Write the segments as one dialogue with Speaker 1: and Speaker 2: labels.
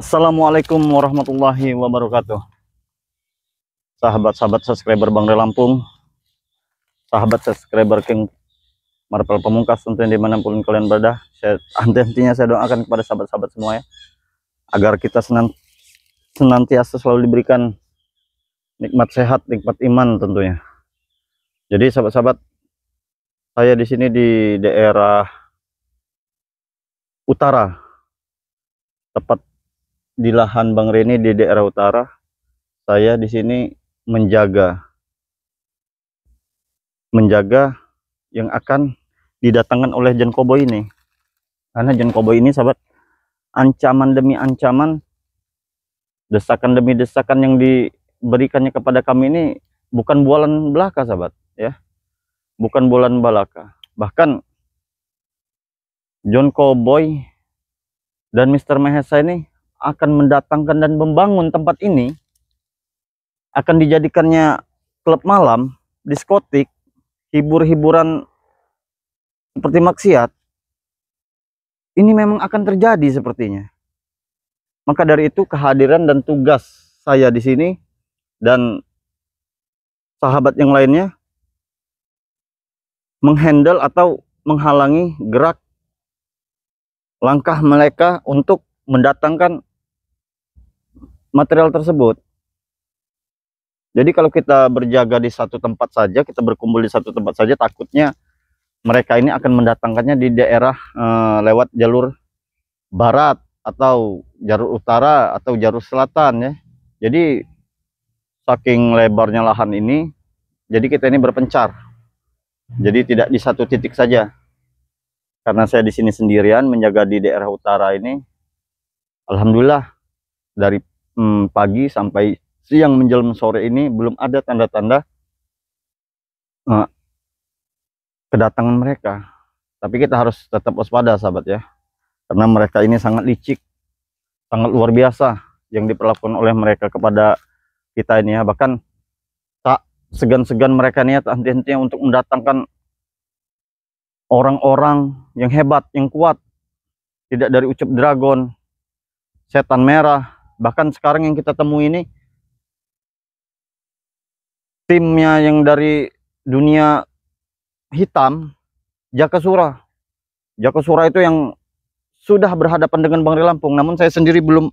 Speaker 1: Assalamualaikum warahmatullahi wabarakatuh. Sahabat-sahabat subscriber Bang Re Lampung, sahabat subscriber King Marvel Pamungkas tentunya dimanapun kalian berada. Tentunya saya doakan kepada sahabat-sahabat semua ya, agar kita senantiasa selalu diberikan nikmat sehat, nikmat iman tentunya. Jadi sahabat-sahabat, saya di sini di daerah utara, tepat di lahan Bang Re ini di daerah utara. Saya di sini menjaga yang akan didatangkan oleh John Cowboy ini. Karena John Cowboy ini sahabat, ancaman demi ancaman, desakan demi desakan yang diberikannya kepada kami ini bukan bualan belaka sahabat ya. Bukan bualan belaka. Bahkan John Cowboy dan Mr. Mahesa ini akan mendatangkan dan membangun tempat ini, akan dijadikannya klub malam, diskotik, hibur-hiburan seperti maksiat. Ini memang akan terjadi sepertinya. Maka dari itu kehadiran dan tugas saya di sini dan sahabat yang lainnya menghandle atau menghalangi gerak langkah mereka untuk mendatangkan material tersebut. Jadi kalau kita berjaga di satu tempat saja, kita berkumpul di satu tempat saja, takutnya mereka ini akan mendatangkannya di daerah lewat jalur barat atau jalur utara atau jalur selatan ya. Jadi saking lebarnya lahan ini, jadi kita ini berpencar. Jadi tidak di satu titik saja. Karena saya di sini sendirian menjaga di daerah utara ini, alhamdulillah dari pagi sampai siang menjelang sore ini belum ada tanda-tanda kedatangan mereka. Tapi kita harus tetap waspada sahabat ya, karena mereka ini sangat licik, sangat luar biasa yang diperlakukan oleh mereka kepada kita ini ya. Bahkan tak segan-segan mereka niat henti-hentinya untuk mendatangkan orang-orang yang hebat, yang kuat, tidak dari Ucup Dragon, Setan Merah. Bahkan sekarang yang kita temui ini timnya yang dari dunia hitam, Jakasura. Jakasura itu yang sudah berhadapan dengan Bang Re Lampung, namun saya sendiri belum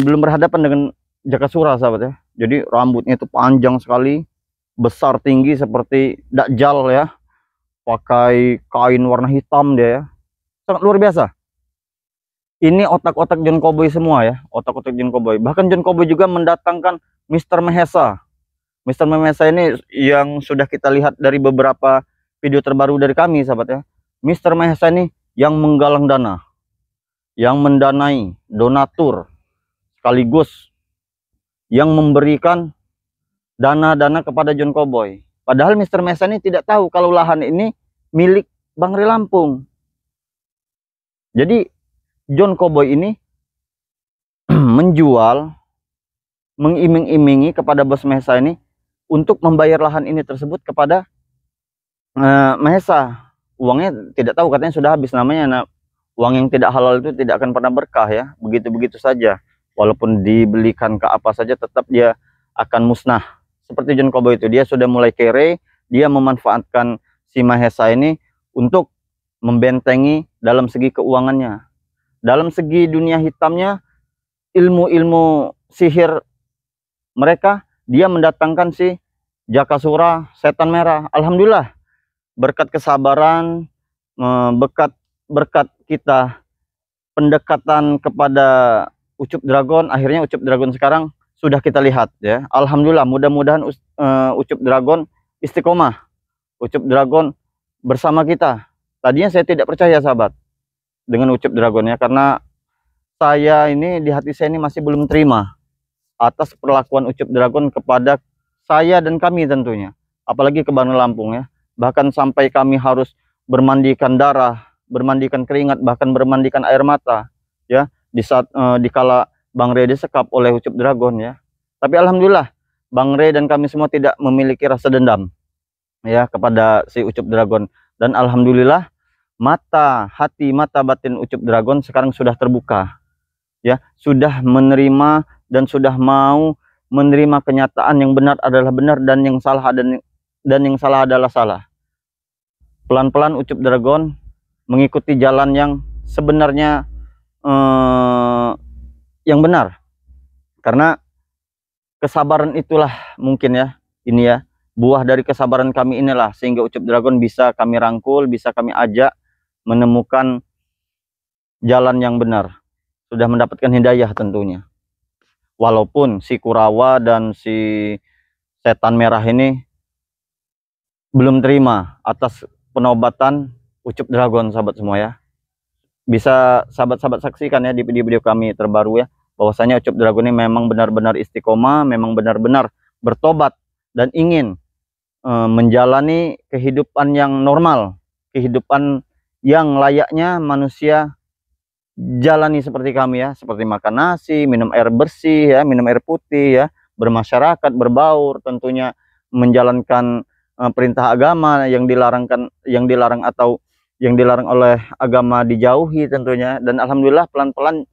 Speaker 1: berhadapan dengan Jakasura sahabat ya. Jadi rambutnya itu panjang sekali, besar tinggi seperti Dajjal ya, pakai kain warna hitam dia ya, sangat luar biasa. Ini otak-otak John Cowboy semua ya, otak-otak John Cowboy. Bahkan John Cowboy juga mendatangkan Mr. Mahesa. Mr. Mahesa ini yang sudah kita lihat dari beberapa video terbaru dari kami sahabat ya. Mr. Mahesa ini yang menggalang dana, yang mendanai, donatur, sekaligus yang memberikan dana-dana kepada John Cowboy. Padahal Mr. Mahesa ini tidak tahu kalau lahan ini milik Bang Re Lampung. Jadi John Cowboy ini menjual, mengiming-imingi kepada bos Mahesa ini untuk membayar lahan ini tersebut kepada Mahesa. Uangnya tidak tahu, katanya sudah habis. Namanya uang yang tidak halal itu tidak akan pernah berkah ya, begitu-begitu saja. Walaupun dibelikan ke apa saja, tetap dia akan musnah. Seperti John Cowboy itu, dia sudah mulai kere, dia memanfaatkan si Mahesa ini untuk membentengi dalam segi keuangannya. Dalam segi dunia hitamnya, ilmu-ilmu sihir mereka, dia mendatangkan si Jakasura, Setan Merah. Alhamdulillah, berkat kesabaran, berkat kita pendekatan kepada Ucup Dragon, akhirnya Ucup Dragon sekarang sudah kita lihat ya. Alhamdulillah, mudah-mudahan Ucup Dragon istiqomah, Ucup Dragon bersama kita. Tadinya saya tidak percaya sahabat dengan Ucup Dragon ya, karena saya ini di hati saya ini masih belum terima atas perlakuan Ucup Dragon kepada saya dan kami tentunya, apalagi ke Bang Re Lampung ya. Bahkan sampai kami harus bermandikan darah, bermandikan keringat, bahkan bermandikan air mata ya, di saat dikala Bang Re disekap oleh Ucup Dragon ya. Tapi alhamdulillah Bang Re dan kami semua tidak memiliki rasa dendam ya kepada si Ucup Dragon. Dan alhamdulillah mata hati, mata batin Ucup Dragon sekarang sudah terbuka. ya, sudah menerima dan sudah mau menerima kenyataan yang benar adalah benar dan yang salah yang salah adalah salah. Pelan-pelan Ucup Dragon mengikuti jalan yang sebenarnya yang benar, karena kesabaran itulah mungkin ya, ini ya, buah dari kesabaran kami inilah sehingga Ucup Dragon bisa kami rangkul, bisa kami ajak menemukan jalan yang benar, sudah mendapatkan hidayah tentunya. Walaupun si Kurawa dan si setan merah ini belum terima atas penobatan Ucup Dragon, sahabat semua ya. Bisa sahabat-sahabat saksikan ya di video-video kami terbaru ya, bahwasanya Ucup Dragon ini memang benar-benar istiqomah, memang benar-benar bertobat dan ingin menjalani kehidupan yang normal, kehidupan yang layaknya manusia jalani seperti kami ya, seperti makan nasi, minum air bersih ya, minum air putih ya, bermasyarakat, berbaur, tentunya menjalankan perintah agama yang dilarang atau yang dilarang oleh agama dijauhi tentunya. Dan alhamdulillah pelan-pelan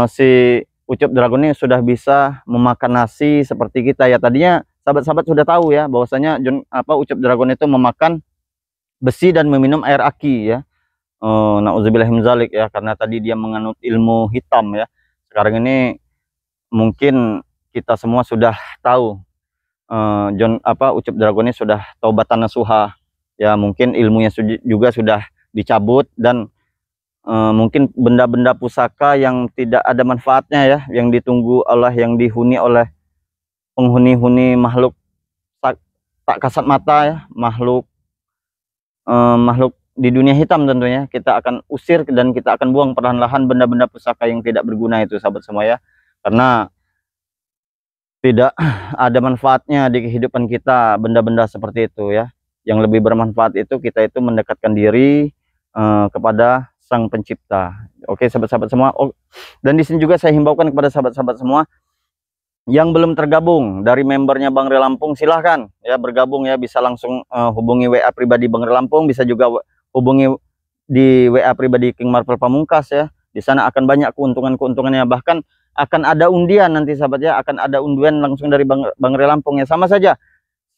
Speaker 1: si Ucup Dragon ini sudah bisa memakan nasi seperti kita ya. Tadinya sahabat-sahabat sudah tahu ya bahwasanya Ucup Dragon itu memakan besi dan meminum air aki ya. Nauzubillah min zalik ya, karena tadi dia menganut ilmu hitam ya. Sekarang ini mungkin kita semua sudah tahu Ucup Dragon ini sudah taubatan nasuha ya, mungkin ilmunya juga sudah dicabut dan mungkin benda-benda pusaka yang tidak ada manfaatnya ya, yang ditunggu Allah, yang dihuni oleh penghuni-huni makhluk tak kasat mata ya, makhluk di dunia hitam tentunya, kita akan usir dan kita akan buang perlahan-lahan benda-benda pusaka yang tidak berguna itu, sahabat semua ya, karena tidak ada manfaatnya di kehidupan kita benda-benda seperti itu ya. Yang lebih bermanfaat itu kita itu mendekatkan diri kepada Sang Pencipta. Oke sahabat-sahabat semua. Dan di sini juga saya himbaukan kepada sahabat-sahabat semua yang belum tergabung dari membernya Bang Rey Lampung, silahkan ya bergabung ya, bisa langsung hubungi WA pribadi Bang Rey Lampung, bisa juga hubungi di WA pribadi King Marvel Pamungkas ya. Di sana akan banyak keuntungan-keuntungannya, bahkan akan ada undian nanti sahabat ya, akan ada undian langsung dari Bang Rey Lampung ya. Sama saja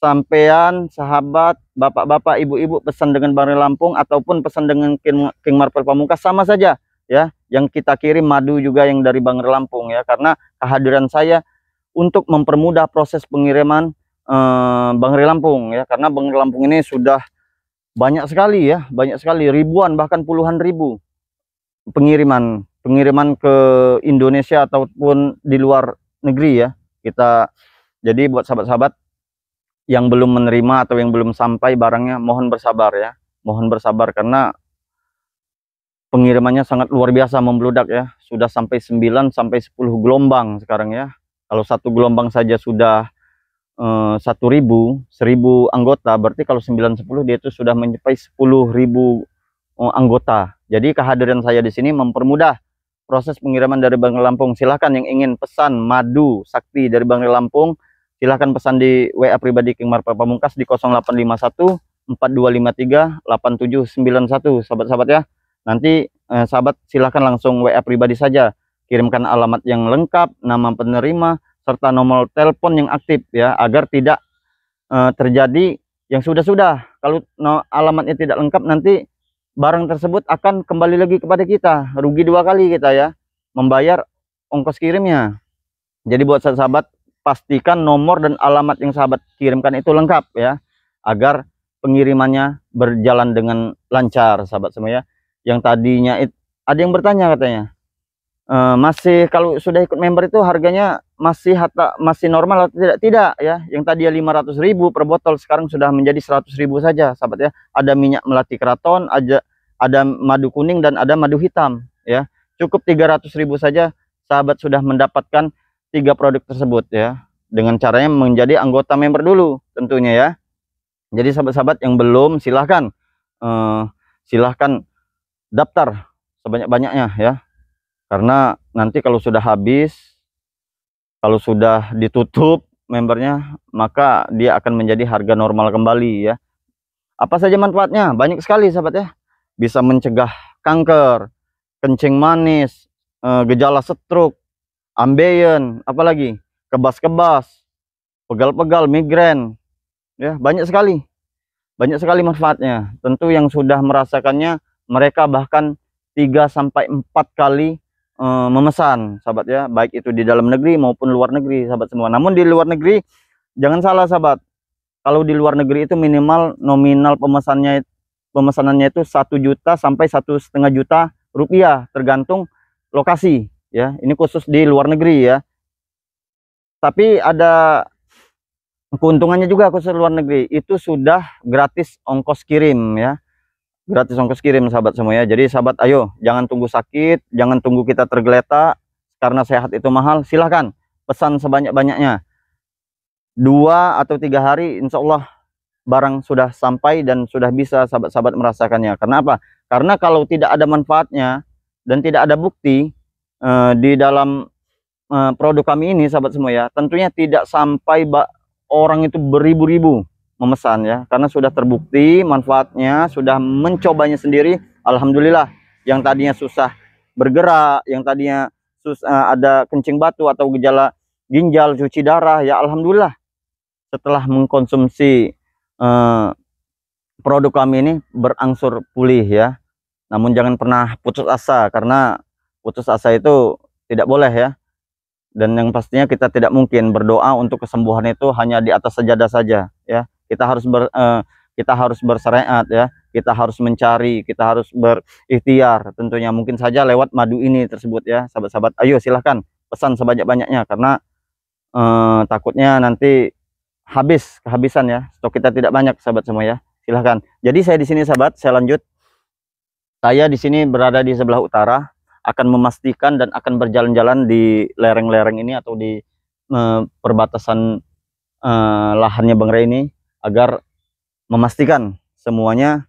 Speaker 1: sampean sahabat, bapak-bapak, ibu-ibu pesan dengan Bang Rey Lampung ataupun pesan dengan King Marvel Pamungkas sama saja ya. Yang kita kirim madu juga yang dari Bang Rey Lampung ya, karena kehadiran saya untuk mempermudah proses pengiriman Bang Rey Lampung ya, karena Bang Rey Lampung ini sudah banyak sekali ya, banyak sekali, ribuan bahkan puluhan ribu pengiriman ke Indonesia ataupun di luar negeri ya kita. Jadi buat sahabat-sahabat yang belum menerima atau yang belum sampai barangnya, mohon bersabar ya, mohon bersabar, karena pengirimannya sangat luar biasa membludak ya, sudah sampai 9 sampai 10 gelombang sekarang ya. Kalau satu gelombang saja sudah 1.000 anggota, berarti kalau 9-10 dia itu sudah mencapai 10.000 anggota. Jadi kehadiran saya di sini mempermudah proses pengiriman dari Bang Rey Lampung. Silahkan yang ingin pesan madu sakti dari Bang Rey Lampung, silahkan pesan di WA pribadi King Marvel Pamungkas di 0851 4253 8791 sahabat-sahabat ya. Nanti sahabat silahkan langsung WA pribadi saja, kirimkan alamat yang lengkap, nama penerima, serta nomor telepon yang aktif ya, agar tidak terjadi yang sudah-sudah. Kalau alamatnya tidak lengkap, nanti barang tersebut akan kembali lagi kepada kita, rugi 2 kali kita ya, membayar ongkos kirimnya. Jadi buat sahabat, pastikan nomor dan alamat yang sahabat kirimkan itu lengkap ya, agar pengirimannya berjalan dengan lancar sahabat semua ya. Yang tadinya ada yang bertanya katanya, masih kalau sudah ikut member itu harganya masih normal atau tidak? Tidak ya, yang tadi 500.000 per botol sekarang sudah menjadi 100.000 saja sahabat ya. Ada minyak melati keraton, ada madu kuning dan ada madu hitam ya. Cukup 300.000 saja sahabat sudah mendapatkan 3 produk tersebut ya, dengan caranya menjadi anggota member dulu tentunya ya. Jadi sahabat-sahabat yang belum, silahkan silahkan daftar sebanyak-banyaknya ya, karena nanti kalau sudah habis, kalau sudah ditutup membernya, maka dia akan menjadi harga normal kembali ya. Apa saja manfaatnya? Banyak sekali sahabat ya. Bisa mencegah kanker, kencing manis, gejala stroke, ambeien, apalagi kebas-kebas, pegal-pegal, migrain, ya banyak sekali manfaatnya. Tentu yang sudah merasakannya mereka bahkan 3 sampai 4 kali memesan, sahabat ya, baik itu di dalam negeri maupun luar negeri, sahabat semua. Namun di luar negeri jangan salah, sahabat. Kalau di luar negeri itu minimal nominal pemesanannya itu 1 juta sampai 1,5 juta rupiah, tergantung lokasi ya. Ini khusus di luar negeri ya. Tapi ada keuntungannya juga khusus luar negeri, itu sudah gratis ongkos kirim ya. Gratis ongkos kirim, sahabat semua ya. Jadi sahabat, ayo jangan tunggu sakit, jangan tunggu kita tergeletak karena sehat itu mahal. Silahkan pesan sebanyak-banyaknya, 2 atau 3 hari insya Allah barang sudah sampai dan sudah bisa sahabat-sahabat merasakannya. Karena apa? Karena kalau tidak ada manfaatnya dan tidak ada bukti di dalam produk kami ini, sahabat semua ya, tentunya tidak sampai orang itu beribu-ribu memesan ya, karena sudah terbukti manfaatnya, sudah mencobanya sendiri. Alhamdulillah, yang tadinya susah bergerak, yang tadinya ada kencing batu atau gejala ginjal, cuci darah, ya alhamdulillah setelah mengkonsumsi produk kami ini berangsur pulih ya. Namun jangan pernah putus asa, karena putus asa itu tidak boleh ya. Dan yang pastinya kita tidak mungkin berdoa untuk kesembuhan itu hanya di atas sajadah saja ya. Kita harus bersyariat ya, kita harus mencari, kita harus berikhtiar, tentunya mungkin saja lewat madu ini tersebut ya, sahabat-sahabat. Ayo silahkan pesan sebanyak-banyaknya, karena takutnya nanti kehabisan ya, stok kita tidak banyak, sahabat semua ya. Silahkan. Jadi saya di sini, sahabat, saya lanjut. Saya di sini berada di sebelah utara, akan memastikan dan akan berjalan-jalan di lereng-lereng ini atau di perbatasan lahannya Bang Ray ini, agar memastikan semuanya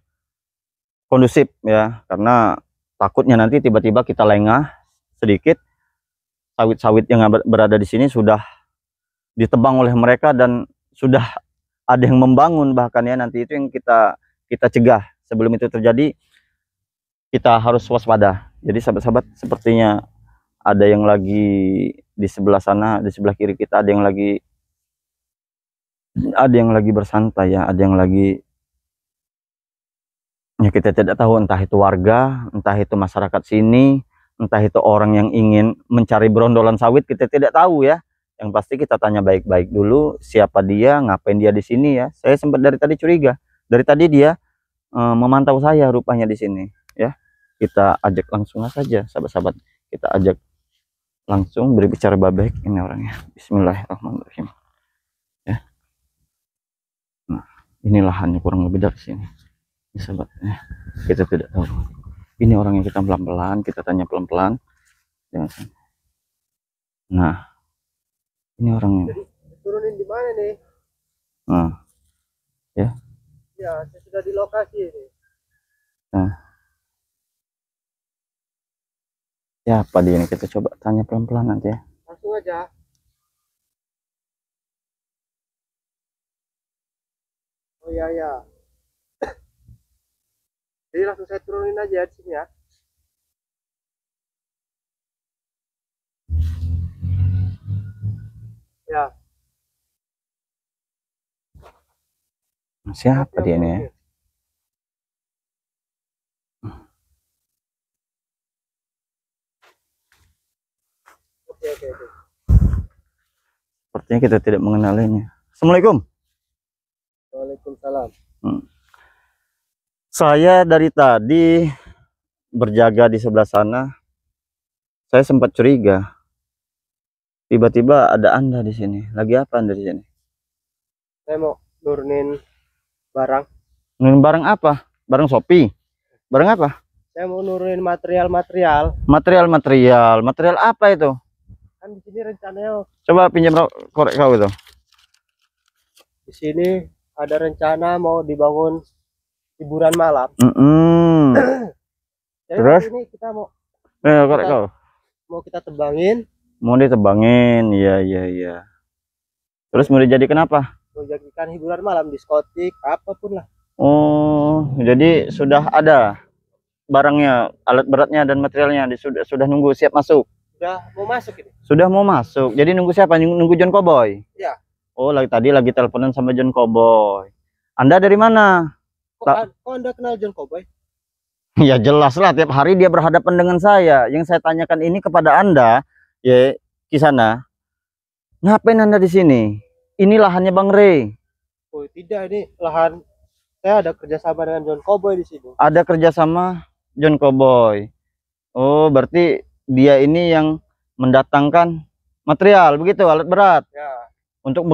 Speaker 1: kondusif ya. Karena takutnya nanti tiba-tiba kita lengah sedikit, sawit-sawit yang berada di sini sudah ditebang oleh mereka dan sudah ada yang membangun bahkan ya. Nanti itu yang kita cegah sebelum itu terjadi. Kita harus waspada. Jadi sahabat-sahabat, sepertinya ada yang lagi di sebelah sana, di sebelah kiri kita ada yang lagi bersantai ya, ada yang lagi ya, kita tidak tahu, entah itu warga, entah itu masyarakat sini, entah itu orang yang ingin mencari berondolan sawit, kita tidak tahu ya. Yang pasti kita tanya baik-baik dulu, siapa dia, ngapain dia di sini ya. Saya sempat dari tadi curiga, dari tadi dia memantau saya rupanya di sini ya. Kita ajak langsung saja, sahabat-sahabat, kita ajak langsung berbicara babek. Ini orangnya. Bismillahirrahmanirrahim ya. Nah, ini lahannya kurang lebih dari sini ya, sahabat ya. Kita tidak tahu, ini orangnya. Kita pelan-pelan, kita tanya pelan-pelan. Nah, ini orangnya.
Speaker 2: Turunin di mana nih?
Speaker 1: Nah ya,
Speaker 2: Saya sudah di lokasi ini.
Speaker 1: nah ya, apa dia ini? Kita coba tanya pelan-pelan nanti ya.
Speaker 2: Langsung aja. Oh ya. Jadi langsung saya turunin aja di sini ya. Ya.
Speaker 1: Siapa dia ini ya?
Speaker 2: Oke.
Speaker 1: Sepertinya kita tidak mengenalinya. Assalamualaikum.
Speaker 2: Waalaikumsalam.
Speaker 1: Saya dari tadi berjaga di sebelah sana. Saya sempat curiga. Tiba-tiba ada Anda di sini. Lagi apa Anda di sini?
Speaker 2: Saya mau nurunin barang.
Speaker 1: Nurunin barang apa? Barang Shopee. Barang apa?
Speaker 2: Saya mau nurunin material.
Speaker 1: Material apa itu?
Speaker 2: Kan di sini rencananya.
Speaker 1: Coba pinjam korek kau itu.
Speaker 2: Di sini ada rencana mau dibangun hiburan malam. Jadi
Speaker 1: Terus
Speaker 2: ini kita mau
Speaker 1: korek kau.
Speaker 2: Mau kita tebangin.
Speaker 1: Mau ditebangin, iya. Terus mau dijadikan apa?
Speaker 2: Mau jadikan hiburan malam, diskotik, apapun lah.
Speaker 1: Oh, jadi sudah ada. barangnya, alat beratnya dan materialnya sudah nunggu siap masuk.
Speaker 2: Udah mau masuk ini.
Speaker 1: Sudah mau masuk. Jadi nunggu siapa? Nunggu John Cowboy.
Speaker 2: Ya.
Speaker 1: Oh, tadi lagi teleponan sama John Cowboy. Anda dari mana?
Speaker 2: Kok Anda kenal John Cowboy?
Speaker 1: Ya jelas lah, tiap hari dia berhadapan dengan saya. Yang saya tanyakan ini kepada Anda, ya Kisana. Ngapain Anda di sini? Ini lahannya Bang Rey.
Speaker 2: Oh tidak, ini lahan saya ada kerjasama dengan John Cowboy di sini.
Speaker 1: Ada kerjasama John Cowboy. Oh, berarti dia ini yang mendatangkan material, begitu, alat berat.
Speaker 2: Ya.
Speaker 1: Untuk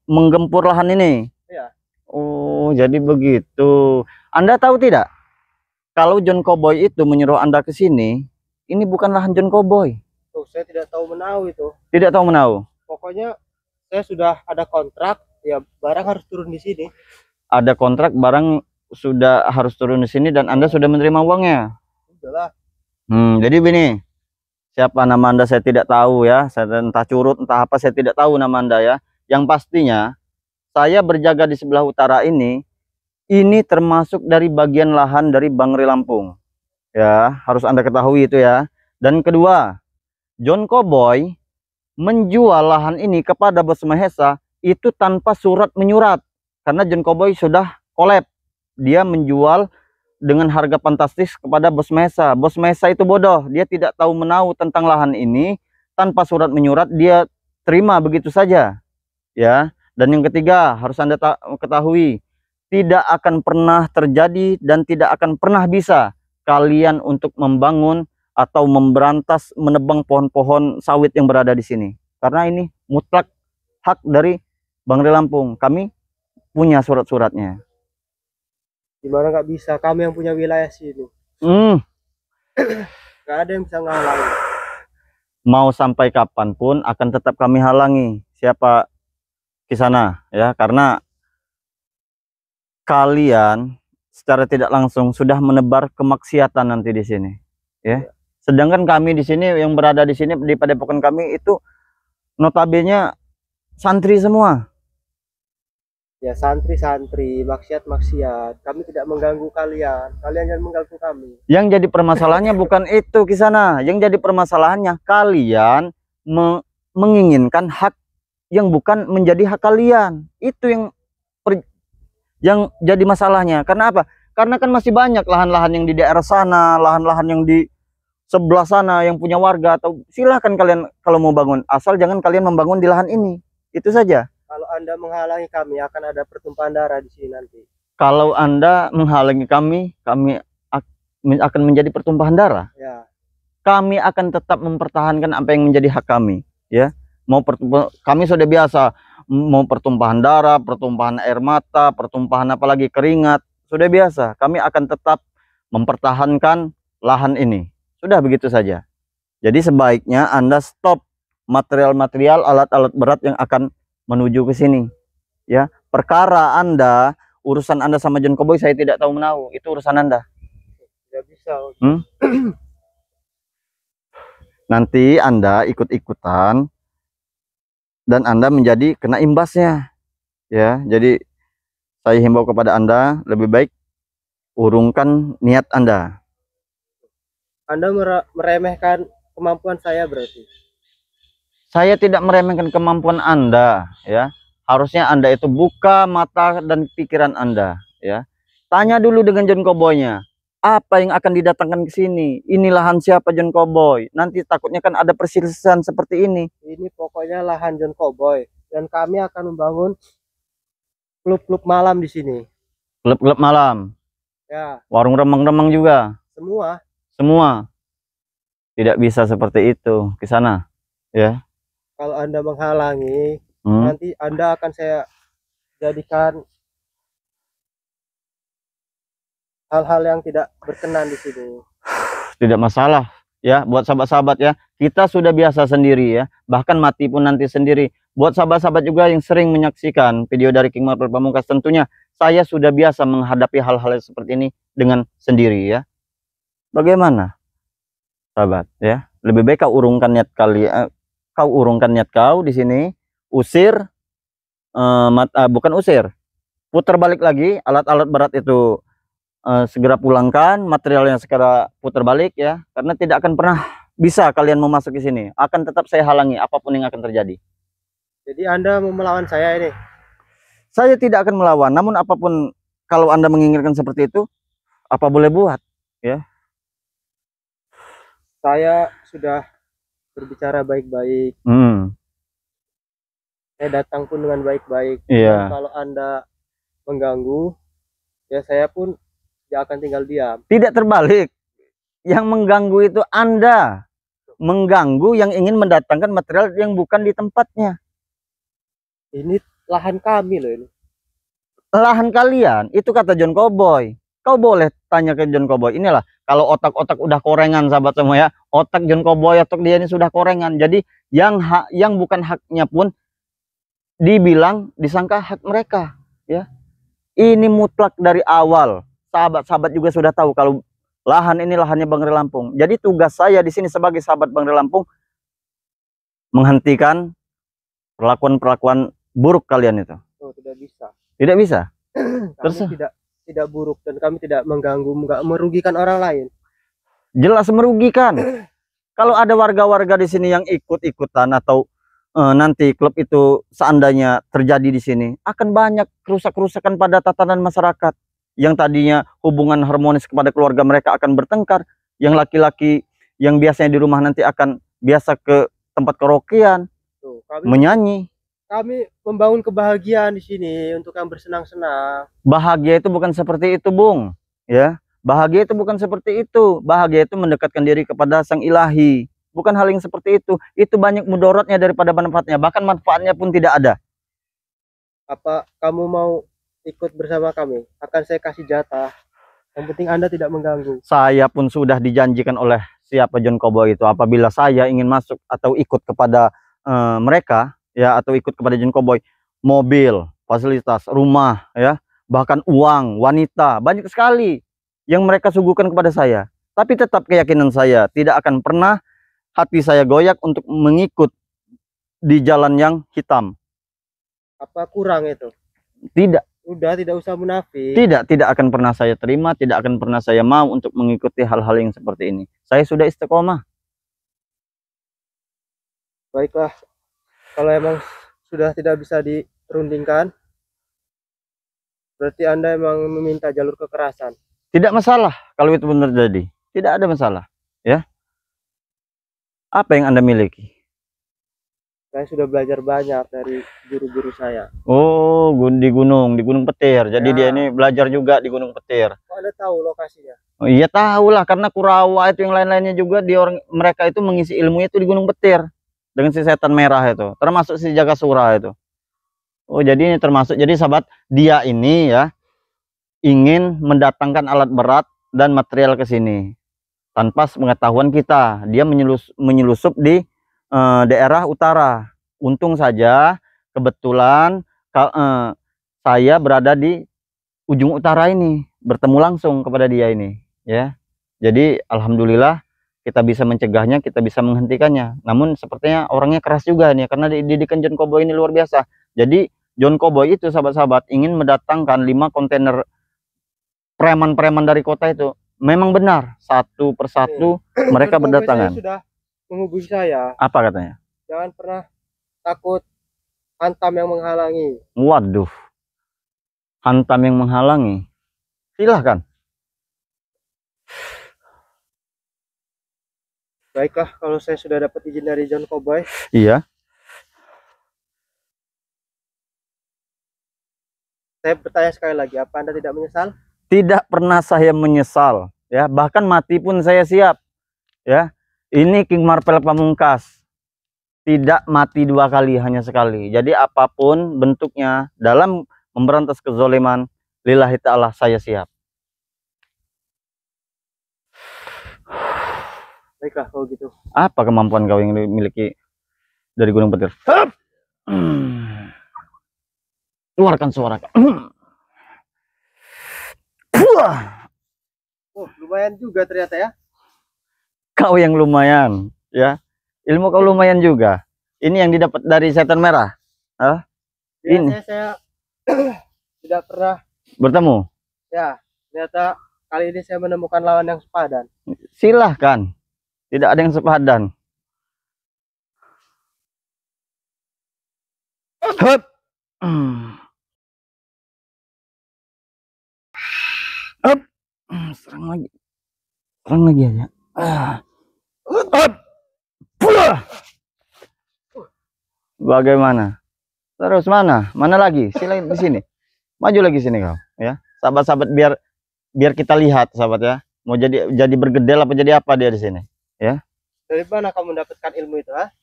Speaker 1: menggempur lahan ini.
Speaker 2: Ya.
Speaker 1: Oh, jadi begitu. Anda tahu tidak? Kalau John Cowboy itu menyuruh Anda ke sini, ini bukan lahan John Cowboy.
Speaker 2: Tuh, saya tidak tahu menau itu.
Speaker 1: Tidak tahu menau.
Speaker 2: Pokoknya saya sudah ada kontrak, ya barang harus turun di sini.
Speaker 1: Ada kontrak, barang sudah harus turun di sini dan Anda sudah menerima uangnya.
Speaker 2: Udahlah.
Speaker 1: Jadi begini. Siapa nama Anda saya tidak tahu ya. Saya entah curut, entah apa, saya tidak tahu nama Anda ya. Yang pastinya saya berjaga di sebelah utara ini termasuk dari bagian lahan dari Bang Rey Lampung. Ya, harus Anda ketahui itu ya. Dan kedua, John Cowboy menjual lahan ini kepada Bos Mahesa itu tanpa surat menyurat. Karena John Cowboy sudah kolab. Dia menjual dengan harga fantastis kepada Bos Mahesa. Bos Mahesa itu bodoh. Dia tidak tahu menau tentang lahan ini. Tanpa surat menyurat dia terima begitu saja. Ya. Dan yang ketiga harus Anda ketahui. Tidak akan pernah terjadi dan tidak akan pernah bisa kalian untuk membangun atau memberantas menebang pohon-pohon sawit yang berada di sini. Karena ini mutlak hak dari Bang Rey Lampung. Kami punya surat-suratnya.
Speaker 2: Gimana nggak bisa? Kami yang punya wilayah sini. Nggak ada yang bisa ngalangi.
Speaker 1: Mau sampai kapanpun akan tetap kami halangi. Siapa Kisana ya? Karena kalian secara tidak langsung sudah menebar kemaksiatan nanti di sini. Ya. Sedangkan kami di sini yang berada di sini di padepokan kami itu notabene santri semua.
Speaker 2: Ya santri-santri, maksiat-maksiat. Kami tidak mengganggu kalian. Kalian jangan mengganggu kami.
Speaker 1: Yang jadi permasalahannya bukan itu Kisana. Yang jadi permasalahannya kalian menginginkan hak yang bukan menjadi hak kalian. Itu yang jadi masalahnya. Karena apa? Karena kan masih banyak lahan-lahan yang di daerah sana, lahan-lahan yang di sebelah sana yang punya warga, atau silahkan kalian kalau mau bangun, asal jangan kalian membangun di lahan ini. Itu saja.
Speaker 2: Kalau Anda menghalangi kami akan ada pertumpahan darah di sini nanti.
Speaker 1: Kalau Anda menghalangi kami akan menjadi pertumpahan darah.
Speaker 2: Ya.
Speaker 1: Kami akan tetap mempertahankan apa yang menjadi hak kami, ya. Kami sudah biasa mau pertumpahan darah, pertumpahan air mata, pertumpahan apalagi keringat, sudah biasa. Kami akan tetap mempertahankan lahan ini. Sudah begitu saja. Jadi sebaiknya Anda stop material-material, alat-alat berat yang akan menuju ke sini. Ya, perkara Anda, urusan Anda sama John Cowboy saya tidak tahu menau. Itu urusan Anda.
Speaker 2: Tidak bisa.
Speaker 1: Nanti Anda ikut-ikutan dan Anda menjadi kena imbasnya. Ya, jadi saya himbau kepada Anda lebih baik urungkan niat Anda.
Speaker 2: Anda meremehkan kemampuan saya berarti.
Speaker 1: Saya tidak meremehkan kemampuan Anda, ya. Harusnya Anda itu buka mata dan pikiran Anda, ya. Tanya dulu dengan John Cowboy-nya, apa yang akan didatangkan ke sini? Ini lahan siapa John Cowboy? Nanti takutnya kan ada perselisihan seperti ini.
Speaker 2: Ini pokoknya lahan John Cowboy dan kami akan membangun klub-klub malam di sini.
Speaker 1: Klub-klub malam.
Speaker 2: Ya.
Speaker 1: Warung remang-remang juga.
Speaker 2: Semua.
Speaker 1: Tidak bisa seperti itu ke sana, ya.
Speaker 2: Kalau Anda menghalangi, nanti Anda akan saya jadikan hal-hal yang tidak berkenan di sini.
Speaker 1: Tidak masalah ya buat sahabat-sahabat ya. Kita sudah biasa sendiri ya. Bahkan mati pun nanti sendiri. Buat sahabat-sahabat juga yang sering menyaksikan video dari King Marvel Pamungkas, tentunya saya sudah biasa menghadapi hal-hal seperti ini dengan sendiri ya. Bagaimana sahabat ya? Lebih baik kau urungkan niat kau di sini, usir bukan usir, putar balik lagi alat-alat berat itu, segera pulangkan materialnya, segera putar balik ya, karena tidak akan pernah bisa kalian memasuki sini. Akan tetap saya halangi apapun yang akan terjadi.
Speaker 2: Jadi Anda mau melawan saya ini?
Speaker 1: Saya tidak akan melawan, namun apapun kalau Anda menginginkan seperti itu, apa boleh buat ya.
Speaker 2: Saya sudah berbicara baik-baik. Saya datang pun dengan baik-baik.
Speaker 1: Iya.
Speaker 2: Kalau Anda mengganggu, ya saya pun tidak akan tinggal diam.
Speaker 1: Tidak, terbalik. Yang mengganggu itu Anda. Mengganggu yang ingin mendatangkan material yang bukan di tempatnya.
Speaker 2: Ini lahan kami loh ini.
Speaker 1: Lahan kalian, itu kata John Cowboy. Kau boleh tanya ke John Cowboy. Inilah, kalau otak-otak udah korengan sahabat semua ya. Otak John Cowboy, otak dia ini sudah korengan. Jadi yang bukan haknya pun dibilang, disangka hak mereka ya. Ini mutlak dari awal. Sahabat-sahabat juga sudah tahu kalau lahan ini lahannya Bang Ray Lampung. Jadi tugas saya di sini sebagai sahabat Bang Ray Lampung menghentikan perlakuan-perlakuan buruk kalian itu.
Speaker 2: Oh, tidak bisa.
Speaker 1: Tidak bisa.
Speaker 2: Terus tidak buruk dan kami tidak mengganggu, nggak merugikan orang lain.
Speaker 1: Jelas merugikan. Kalau ada warga-warga di sini yang ikut-ikutan atau nanti klub itu seandainya terjadi di sini, akan banyak kerusak-kerusakan pada tatanan masyarakat. Yang tadinya hubungan harmonis kepada keluarga mereka akan bertengkar. Yang laki-laki yang biasanya di rumah nanti akan biasa ke tempat karaokean, menyanyi.
Speaker 2: Kami membangun kebahagiaan di sini untuk yang bersenang-senang.
Speaker 1: Bahagia itu bukan seperti itu, Bung. Ya, bahagia itu bukan seperti itu. Bahagia itu mendekatkan diri kepada Sang Ilahi. Bukan hal yang seperti itu. Itu banyak mudaratnya daripada manfaatnya. Bahkan manfaatnya pun tidak ada.
Speaker 2: Apa kamu mau ikut bersama kami? Akan saya kasih jatah. Yang penting Anda tidak mengganggu.
Speaker 1: Saya pun sudah dijanjikan oleh siapa John Cowboy itu. Apabila saya ingin masuk atau ikut kepada mereka, ya, atau ikut kepada John Cowboy, mobil, fasilitas, rumah, ya, bahkan uang, wanita, banyak sekali yang mereka suguhkan kepada saya. Tapi tetap keyakinan saya tidak akan pernah hati saya goyak untuk mengikut di jalan yang hitam.
Speaker 2: Apa kurang itu?
Speaker 1: Tidak.
Speaker 2: Udah, tidak usah munafik.
Speaker 1: Tidak akan pernah saya terima, tidak akan pernah saya mau untuk mengikuti hal-hal yang seperti ini. Saya sudah istiqomah.
Speaker 2: Baiklah. Kalau emang sudah tidak bisa dirundingkan, berarti Anda emang meminta jalur kekerasan.
Speaker 1: Tidak masalah kalau itu benar terjadi. Tidak ada masalah, ya. Apa yang Anda miliki?
Speaker 2: Saya sudah belajar banyak dari guru-guru saya.
Speaker 1: Oh, di Gunung Petir. Jadi
Speaker 2: ya,
Speaker 1: dia ini belajar juga di Gunung Petir.
Speaker 2: Kok Anda tahu lokasinya?
Speaker 1: Oh, iya tahu lah, karena Kurawa itu yang lain-lainnya juga mereka itu mengisi ilmu itu di Gunung Petir. Dengan si setan merah itu, termasuk si Jagasura itu. Oh, jadi ini termasuk, jadi sahabat, dia ini ya ingin mendatangkan alat berat dan material ke sini tanpa pengetahuan kita. Dia menyelusup di daerah utara. Untung saja kebetulan saya berada di ujung utara ini, bertemu langsung kepada dia ini, ya. Jadi alhamdulillah kita bisa mencegahnya, kita bisa menghentikannya. Namun sepertinya orangnya keras juga nih, karena didikan John Cowboy ini luar biasa. Jadi John Cowboy itu sahabat-sahabat ingin mendatangkan 5 kontainer preman-preman dari kota itu. Memang benar, satu persatu mereka berdatangan.
Speaker 2: Sudah menghubungi saya.
Speaker 1: Apa katanya?
Speaker 2: Jangan pernah takut hantam yang menghalangi.
Speaker 1: Waduh, hantam yang menghalangi. Silahkan.
Speaker 2: Baiklah, kalau saya sudah dapat izin dari John Cowboy.
Speaker 1: Iya.
Speaker 2: Saya bertanya sekali lagi, apa Anda tidak menyesal?
Speaker 1: Tidak pernah saya menyesal, ya. Bahkan mati pun saya siap, ya. Ini King Marvel Pamungkas. Tidak mati 2 kali, hanya sekali. Jadi apapun bentuknya dalam memberantas kezaliman, lillahi ta'ala saya siap.
Speaker 2: Baiklah kalau gitu.
Speaker 1: Apa kemampuan kau yang dimiliki dari Gunung Petir? Keluarkan suara.
Speaker 2: Oh, lumayan juga ternyata ya.
Speaker 1: Kau yang lumayan, ya. Ilmu kau lumayan juga. Ini yang didapat dari setan merah.
Speaker 2: Ya, ini saya tidak pernah
Speaker 1: bertemu.
Speaker 2: Ya, ternyata kali ini saya menemukan lawan yang sepadan.
Speaker 1: Silahkan. Tidak ada yang sepadan. Hup. Hup. Serang lagi. Serang lagi aja. Hup. Pulah. Bagaimana? Terus mana? Mana lagi? Sini di sini. Maju lagi sini kau, ya. Sahabat-sahabat, biar kita lihat, sahabat ya. Mau jadi bergedel apa jadi apa dia di sini, ya.
Speaker 2: Dari mana kamu mendapatkan ilmu itu, ha?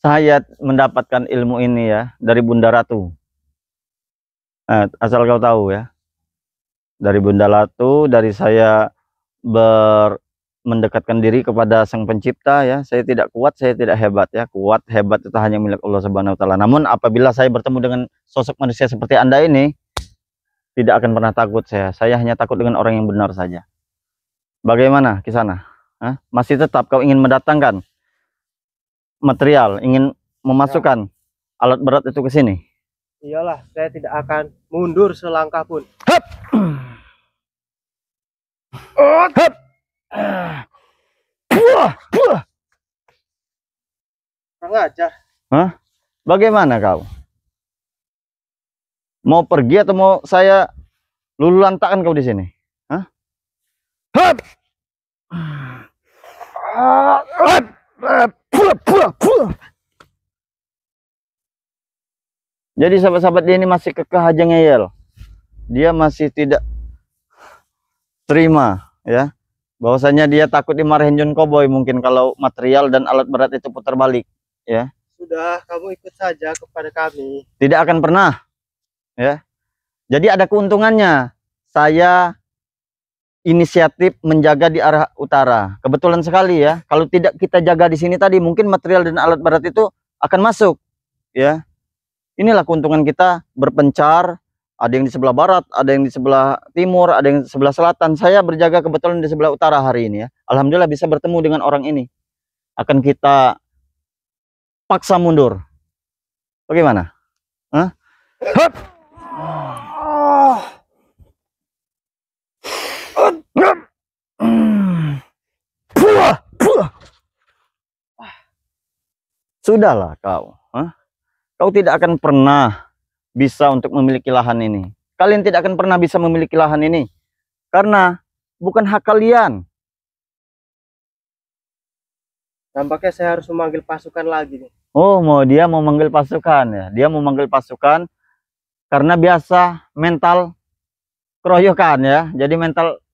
Speaker 1: Saya mendapatkan ilmu ini ya dari Bunda Ratu. Asal kau tahu ya. Dari Bunda Ratu, dari saya mendekatkan diri kepada Sang Pencipta ya. Saya tidak kuat, saya tidak hebat ya. Kuat, hebat itu hanya milik Allah Subhanahu wa taala. Namun apabila saya bertemu dengan sosok manusia seperti Anda ini, tidak akan pernah takut saya. Saya hanya takut dengan orang yang benar saja. Bagaimana Kisana? Masih tetap kau ingin mendatangkan material, ingin memasukkan alat berat itu ke sini?
Speaker 2: Iyalah, saya tidak akan mundur selangkah pun.
Speaker 1: Hup. Hup.
Speaker 2: Kurang ajar.
Speaker 1: Bagaimana kau? Mau pergi atau mau saya lulu lantakan kau di sini? Hup. Jadi sahabat-sahabat, dia ini masih kekeh aja ngeyel. Dia masih tidak terima ya. Bahwasanya dia takut dimarahin John Cowboy mungkin kalau material dan alat berat itu putar balik ya.
Speaker 2: Sudah, kamu ikut saja kepada kami.
Speaker 1: Tidak akan pernah ya. Jadi ada keuntungannya. Saya inisiatif menjaga di arah utara. Kebetulan sekali ya. Kalau tidak kita jaga di sini tadi, mungkin material dan alat berat itu akan masuk ya. Inilah keuntungan kita berpencar. Ada yang di sebelah barat, ada yang di sebelah timur, ada yang di sebelah selatan. Saya berjaga kebetulan di sebelah utara hari ini ya. Alhamdulillah bisa bertemu dengan orang ini. Akan kita paksa mundur. Bagaimana? Hup. Sudahlah kau. Kau tidak akan pernah bisa untuk memiliki lahan ini. Kalian tidak akan pernah bisa memiliki lahan ini. Karena bukan hak kalian.
Speaker 2: Tampaknya saya harus memanggil pasukan lagi nih.
Speaker 1: Oh, dia mau manggil pasukan ya. Dia mau manggil pasukan karena biasa mental keroyokan ya. Jadi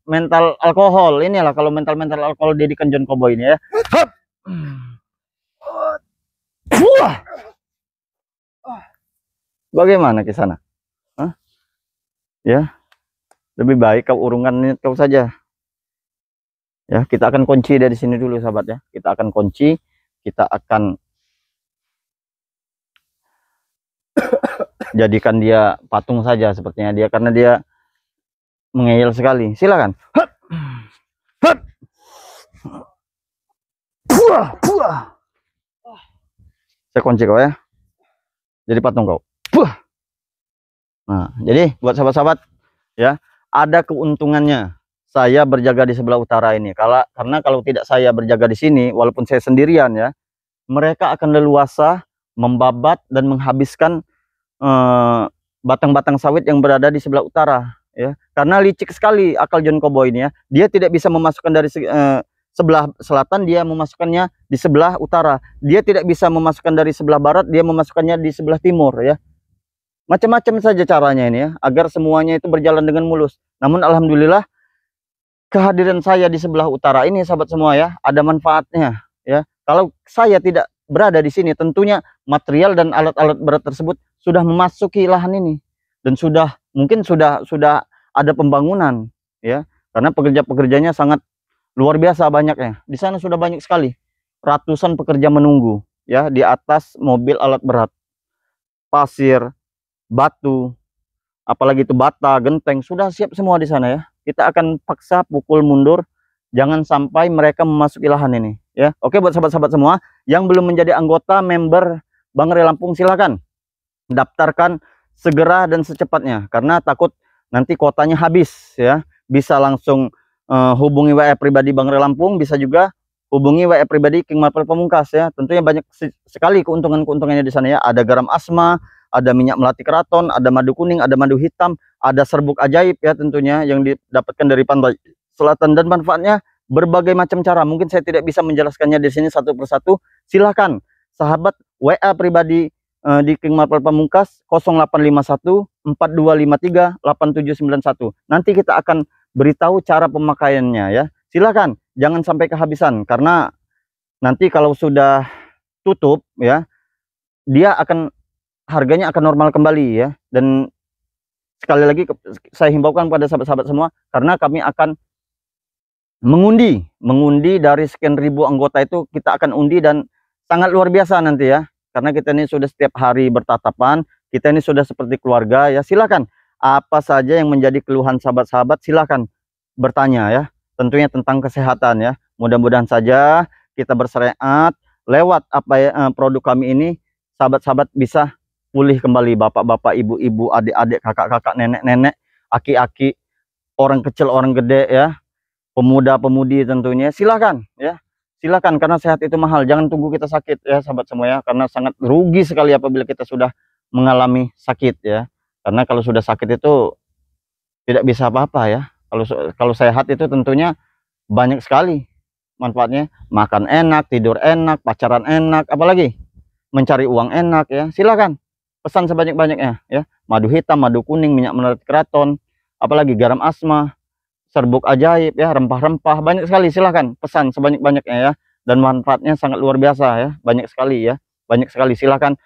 Speaker 1: mental alkohol. Inilah kalau mental alkohol didikan John Cowboy ini ya. Hup. Bagaimana Kisana? Ya, lebih baik kau urungkan kau saja. Ya, kita akan kunci dari sini dulu sahabat ya. Kita akan kunci, kita akan jadikan dia patung saja sepertinya dia, karena dia mengeyel sekali. Silakan. Hup. Hup. Saya kunci kau ya. Jadi patung kau. Nah, jadi buat sahabat-sahabat ya, ada keuntungannya saya berjaga di sebelah utara ini. Karena kalau tidak saya berjaga di sini, walaupun saya sendirian ya, mereka akan leluasa membabat dan menghabiskan batang-batang sawit yang berada di sebelah utara ya. Karena licik sekali akal John Cowboy ini ya. Dia tidak bisa memasukkan dari sebelah selatan, dia memasukkannya di sebelah utara. Dia tidak bisa memasukkan dari sebelah barat, dia memasukkannya di sebelah timur ya. Macam-macam saja caranya ini ya, agar semuanya itu berjalan dengan mulus. Namun alhamdulillah kehadiran saya di sebelah utara ini sahabat semua ya, ada manfaatnya ya. Kalau saya tidak berada di sini, tentunya material dan alat-alat berat tersebut sudah memasuki lahan ini dan mungkin sudah ada pembangunan ya. Karena pekerja-pekerjanya sangat luar biasa banyaknya. Di sana sudah banyak sekali, ratusan pekerja menunggu ya di atas mobil alat berat. Pasir, batu, apalagi itu bata, genteng, sudah siap semua di sana ya. Kita akan paksa pukul mundur, jangan sampai mereka memasuki lahan ini ya. Oke, buat sahabat-sahabat semua yang belum menjadi anggota member Bang Ray Lampung, silakan daftarkan segera dan secepatnya, karena takut nanti kuotanya habis ya. Bisa langsung hubungi WA pribadi Bang Ray Lampung, bisa juga hubungi WA pribadi King Marvel Pamungkas ya. Tentunya banyak sekali keuntungannya di sana ya. Ada garam asma, ada minyak melati keraton, ada madu kuning, ada madu hitam, ada serbuk ajaib ya tentunya yang didapatkan dari pantai selatan, dan manfaatnya berbagai macam cara. Mungkin saya tidak bisa menjelaskannya di sini satu persatu. Silahkan sahabat WA pribadi di King Marvel Pamungkas 0851 4253 8791. Nanti kita akan beritahu cara pemakaiannya ya. Silahkan jangan sampai kehabisan, karena nanti kalau sudah tutup ya, dia akan harganya akan normal kembali ya. Dan sekali lagi saya himbaukan pada sahabat-sahabat semua, karena kami akan mengundi dari sekian ribu anggota itu, kita akan undi dan sangat luar biasa nanti ya, karena kita ini sudah setiap hari bertatapan, kita ini sudah seperti keluarga ya. Silakan apa saja yang menjadi keluhan sahabat-sahabat, silakan bertanya ya, tentunya tentang kesehatan ya. Mudah-mudahan saja kita bersyariat lewat apa ya, produk kami ini, sahabat-sahabat bisa pulih kembali, bapak-bapak, ibu-ibu, adik-adik, kakak-kakak, nenek-nenek, aki-aki, orang kecil, orang gede ya, pemuda-pemudi tentunya. Silakan ya, silakan, karena sehat itu mahal. Jangan tunggu kita sakit ya sahabat semua ya, karena sangat rugi sekali apabila kita sudah mengalami sakit ya. Karena kalau sudah sakit itu tidak bisa apa-apa ya. Kalau sehat itu tentunya banyak sekali manfaatnya. Makan enak, tidur enak, pacaran enak, apalagi mencari uang enak ya. Silakan pesan sebanyak-banyaknya ya. Madu hitam, madu kuning, minyak melati keraton, apalagi garam asma, serbuk ajaib ya, rempah-rempah, banyak sekali. Silahkan pesan sebanyak-banyaknya ya, dan manfaatnya sangat luar biasa ya, banyak sekali ya, banyak sekali. Silahkan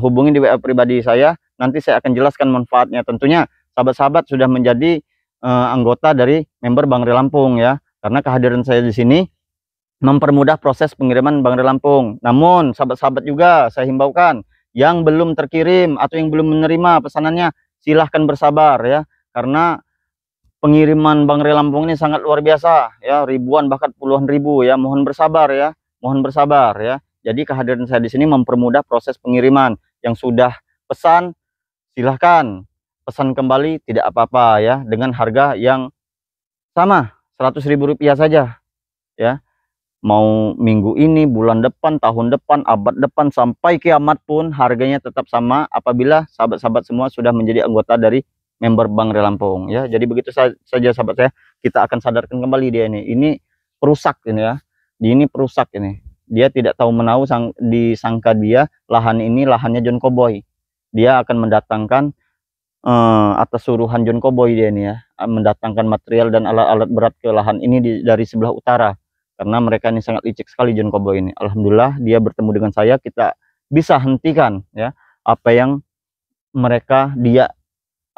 Speaker 1: hubungi di WA pribadi saya, nanti saya akan jelaskan manfaatnya. Tentunya sahabat-sahabat sudah menjadi anggota dari member Bang Ray Lampung ya, karena kehadiran saya di sini mempermudah proses pengiriman Bang Ray Lampung. Namun sahabat-sahabat juga saya himbaukan, yang belum terkirim atau yang belum menerima pesanannya, silahkan bersabar ya, karena pengiriman Bang Ray Lampung ini sangat luar biasa ya, ribuan bahkan puluhan ribu ya. Mohon bersabar ya, mohon bersabar ya. Jadi kehadiran saya di sini mempermudah proses pengiriman. Yang sudah pesan silahkan pesan kembali, tidak apa-apa ya, dengan harga yang sama, Rp100.000 saja ya. Mau minggu ini, bulan depan, tahun depan, abad depan, sampai kiamat pun harganya tetap sama apabila sahabat-sahabat semua sudah menjadi anggota dari member Bang Ray Lampung ya. Jadi begitu saja sahabat saya, kita akan sadarkan kembali dia ini perusak ini ya. Ini perusak ini. Dia tidak tahu menahu, disangka dia lahan ini lahannya John Cowboy. Dia akan mendatangkan atas suruhan John Cowboy dia ini ya, mendatangkan material dan alat-alat berat ke lahan ini dari sebelah utara. Karena mereka ini sangat licik sekali John Cowboy ini. Alhamdulillah dia bertemu dengan saya, kita bisa hentikan ya apa yang dia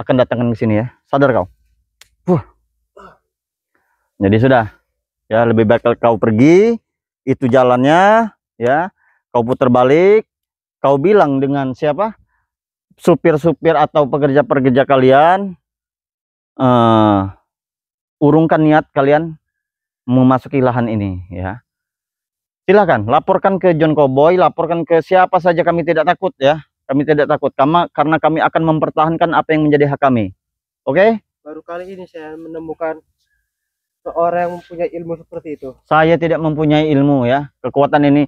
Speaker 1: akan datangkan ke sini ya. Sadar kau? Jadi sudah ya, lebih baik kau pergi, itu jalannya ya, kau putar balik, kau bilang dengan siapa, supir-supir atau pekerja-pekerja kalian, urungkan niat kalian memasuki lahan ini ya. Silakan laporkan ke John Cowboy, laporkan ke siapa saja, kami tidak takut ya. Kami tidak takut, karena kami akan mempertahankan apa yang menjadi hak kami. Oke?
Speaker 2: Baru kali ini saya menemukan seorang yang mempunyai ilmu seperti itu.
Speaker 1: Saya tidak mempunyai ilmu ya. Kekuatan ini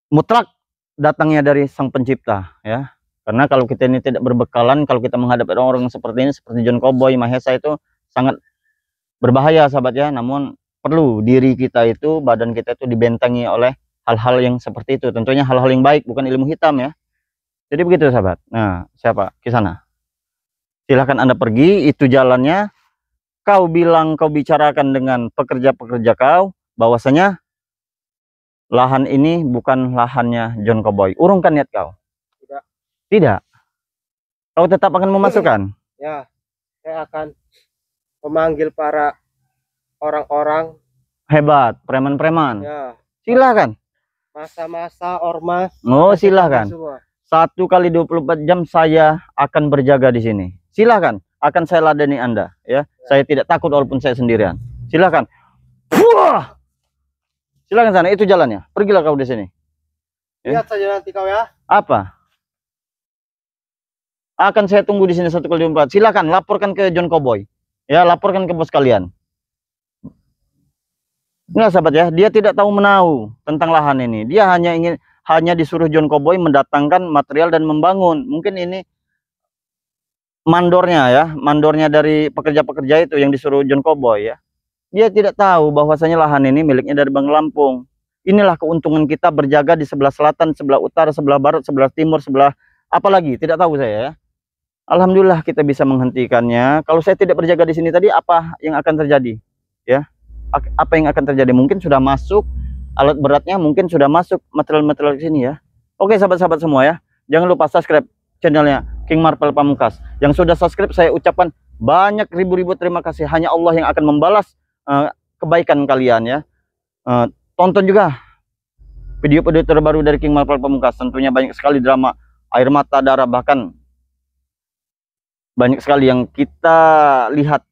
Speaker 1: mutlak datangnya dari Sang Pencipta ya. Karena kalau kita ini tidak berbekalan, kalau kita menghadapi orang-orang seperti ini, seperti John Cowboy, Mahesa, itu sangat berbahaya sahabat ya. Namun perlu diri kita itu, badan kita itu dibentengi oleh hal-hal yang seperti itu. Tentunya hal-hal yang baik, bukan ilmu hitam ya. Jadi begitu sahabat. Nah, siapa? Kisana. Silahkan Anda pergi, itu jalannya. Kau bilang, kau bicarakan dengan pekerja-pekerja kau, bahwasanya lahan ini bukan lahannya John Cowboy. Urungkan niat kau.
Speaker 2: Tidak.
Speaker 1: Tidak. Kau tetap akan memasukkan.
Speaker 2: Ya, saya akan memanggil para orang-orang
Speaker 1: hebat, preman-preman.
Speaker 2: Ya.
Speaker 1: Silahkan.
Speaker 2: Masa-masa ormas.
Speaker 1: Oh, silahkan. 1 kali 24 jam saya akan berjaga di sini. Silahkan, akan saya ladeni Anda ya. Saya tidak takut walaupun saya sendirian. Silahkan. Wah! Silahkan sana, itu jalannya. Pergilah kau di sini.
Speaker 2: Lihat saja nanti kau ya.
Speaker 1: Apa? Akan saya tunggu di sini 1 kali 24. Silahkan laporkan ke John Cowboy. Ya, laporkan ke bos kalian. Enggak sahabat ya, dia tidak tahu menahu tentang lahan ini. Dia hanya disuruh John Cowboy mendatangkan material dan membangun. Mungkin ini mandornya dari pekerja-pekerja itu yang disuruh John Cowboy ya. Dia tidak tahu bahwasanya lahan ini miliknya dari Bang Lampung. Inilah keuntungan kita berjaga di sebelah selatan, sebelah utara, sebelah barat, sebelah timur, sebelah apalagi tidak tahu saya ya. Alhamdulillah kita bisa menghentikannya. Kalau saya tidak berjaga di sini tadi, apa yang akan terjadi? Ya, apa yang akan terjadi? Mungkin sudah masuk alat beratnya, mungkin sudah masuk material-material ke sini ya. Oke sahabat-sahabat semua ya, jangan lupa subscribe channelnya King Marvel Pamungkas. Yang sudah subscribe saya ucapkan banyak ribu-ribu terima kasih. Hanya Allah yang akan membalas kebaikan kalian ya. Tonton juga video-video terbaru dari King Marvel Pamungkas. Tentunya banyak sekali drama, air mata, darah, bahkan banyak sekali yang kita lihat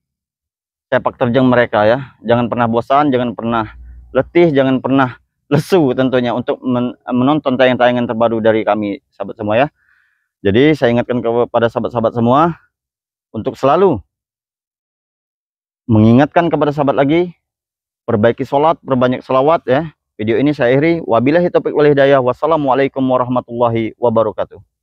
Speaker 1: sepak terjang mereka ya. Jangan pernah bosan, jangan pernah letih, jangan pernah lesu tentunya untuk menonton tayangan-tayangan terbaru dari kami sahabat semua ya. Jadi saya ingatkan kepada sahabat-sahabat semua untuk selalu mengingatkan kepada sahabat lagi, perbaiki sholat, perbanyak selawat ya. Video ini saya akhiri. Wabillahi taufiq wal hidayah. Wassalamualaikum warahmatullahi wabarakatuh.